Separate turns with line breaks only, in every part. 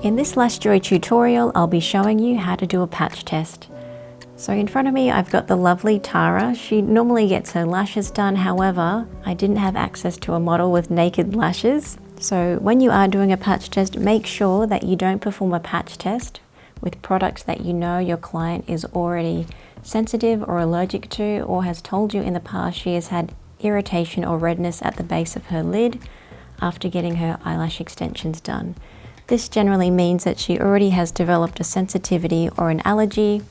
In this LashJoy tutorial, I'll be showing you how to do a patch test. So in front of me, I've got the lovely Tara. She normally gets her lashes done. However, I didn't have access to a model with naked lashes. So when you are doing a patch test, make sure that you don't perform a patch test with products that you know your client is already sensitive or allergic to, or has told you in the past she has had irritation or redness at the base of her lid after getting her eyelash extensions done. This generally means that she already has developed a sensitivity or an allergy,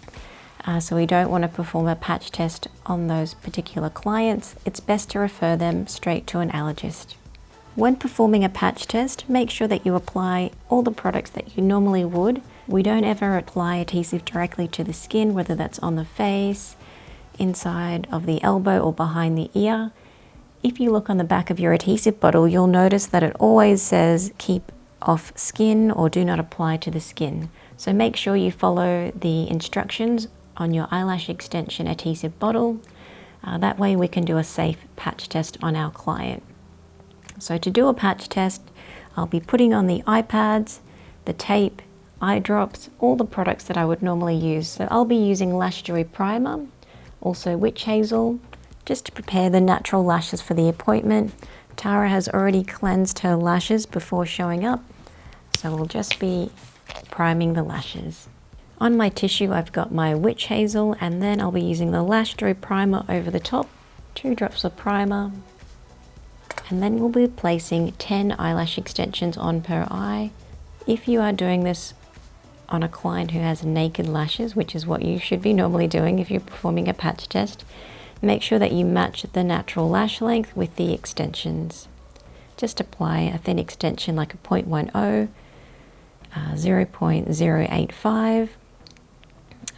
so we don't want to perform a patch test on those particular clients. It's best to refer them straight to an allergist. When performing a patch test, make sure that you apply all the products that you normally would. We don't ever apply adhesive directly to the skin, whether that's on the face, inside of the elbow, or behind the ear. If you look on the back of your adhesive bottle, you'll notice that it always says keep off skin or do not apply to the skin. So make sure you follow the instructions on your eyelash extension adhesive bottle. That way we can do a safe patch test on our client. So to do a patch test, I'll be putting on the eye pads, the tape, eye drops, all the products that I would normally use. So I'll be using LashJoy primer, also witch hazel, just to prepare the natural lashes for the appointment. Tara has already cleansed her lashes before showing up, so we'll just be priming the lashes. On my tissue, I've got my witch hazel, and then I'll be using the LashJoy primer over the top, 2 drops of primer, and then we'll be placing 10 eyelash extensions on per eye. If you are doing this on a client who has naked lashes, which is what you should be normally doing if you're performing a patch test, make sure that you match the natural lash length with the extensions. Just apply a thin extension like a 0.10, 0.085.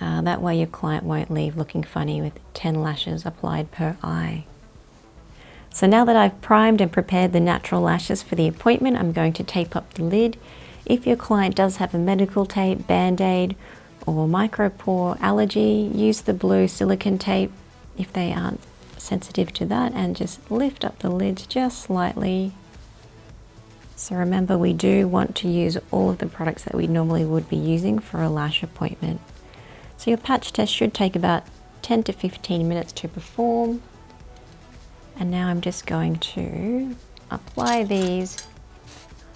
That way your client won't leave looking funny with 10 lashes applied per eye. So now that I've primed and prepared the natural lashes for the appointment, I'm going to tape up the lid. If your client does have a medical tape, band-aid, or micropore allergy, use the blue silicone tape if they aren't sensitive to that, and just lift up the lids just slightly. So remember, we do want to use all of the products that we normally would be using for a lash appointment. So your patch test should take about 10 to 15 minutes to perform. And now I'm just going to apply these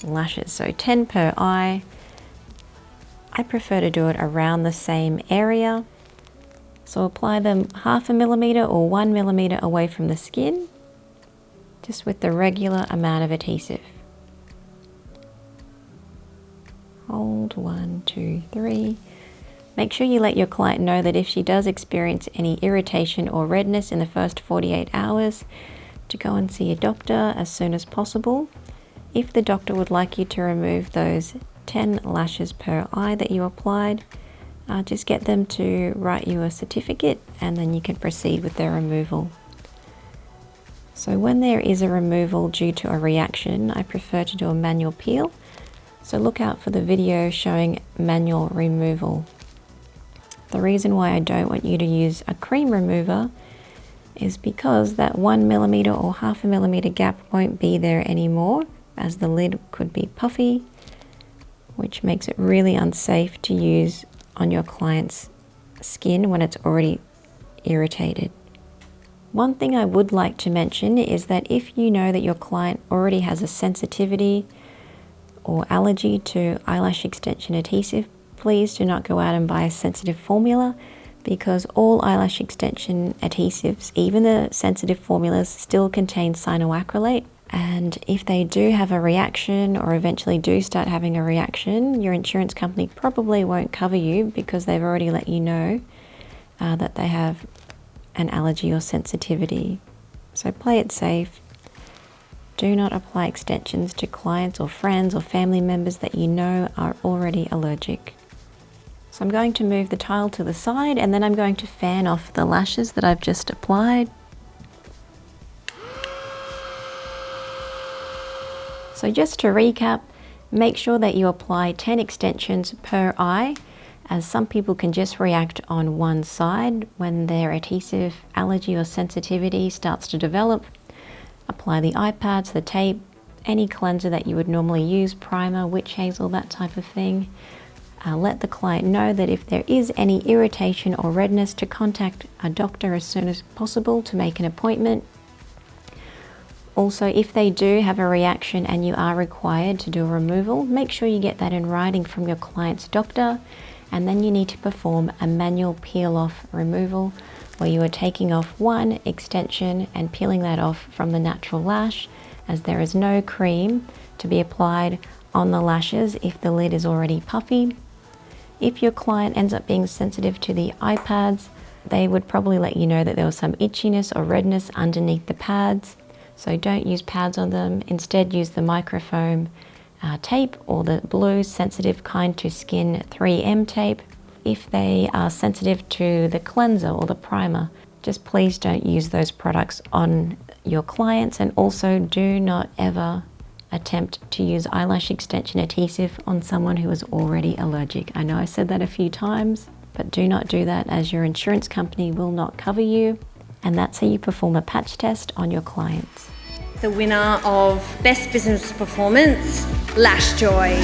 lashes, so 10 per eye. I prefer to do it around the same area. So apply them 0.5 millimeter or 1 millimeter away from the skin, just with the regular amount of adhesive. Hold 1, 2, 3. Make sure you let your client know that if she does experience any irritation or redness in the first 48 hours, to go and see a doctor as soon as possible. If the doctor would like you to remove those 10 lashes per eye that you applied, just get them to write you a certificate, and then you can proceed with their removal. So when there is a removal due to a reaction, I prefer to do a manual peel. So look out for the video showing manual removal. The reason why I don't want you to use a cream remover is because that 1 millimeter or 0.5 millimeter gap won't be there anymore, as the lid could be puffy, which makes it really unsafe to use on your client's skin when it's already irritated. One thing I would like to mention is that if you know that your client already has a sensitivity or allergy to eyelash extension adhesive, please do not go out and buy a sensitive formula, because all eyelash extension adhesives, even the sensitive formulas, still contain cyanoacrylate. And if they do have a reaction, or eventually do start having a reaction, your insurance company probably won't cover you, because they've already let you know that they have an allergy or sensitivity. So play it safe. Do not apply extensions to clients or friends or family members that you know are already allergic. So I'm going to move the tile to the side, and then I'm going to fan off the lashes that I've just applied. So just to recap, make sure that you apply 10 extensions per eye, as some people can just react on one side when their adhesive allergy or sensitivity starts to develop. Apply the eye pads, the tape, any cleanser that you would normally use, primer, witch hazel, that type of thing. Let the client know that if there is any irritation or redness, to contact a doctor as soon as possible to make an appointment. Also, if they do have a reaction and you are required to do a removal, make sure you get that in writing from your client's doctor, and then you need to perform a manual peel-off removal where you are taking off one extension and peeling that off from the natural lash, as there is no cream to be applied on the lashes if the lid is already puffy. If your client ends up being sensitive to the eye pads, they would probably let you know that there was some itchiness or redness underneath the pads. So don't use pads on them. Instead, use the microfoam tape or the blue sensitive kind to skin 3M tape. If they are sensitive to the cleanser or the primer, just please don't use those products on your clients, and also do not ever attempt to use eyelash extension adhesive on someone who is already allergic. I know I said that a few times, but do not do that, as your insurance company will not cover you, and that's how you perform a patch test on your clients.
The winner of Best Business Performance, LashJoy.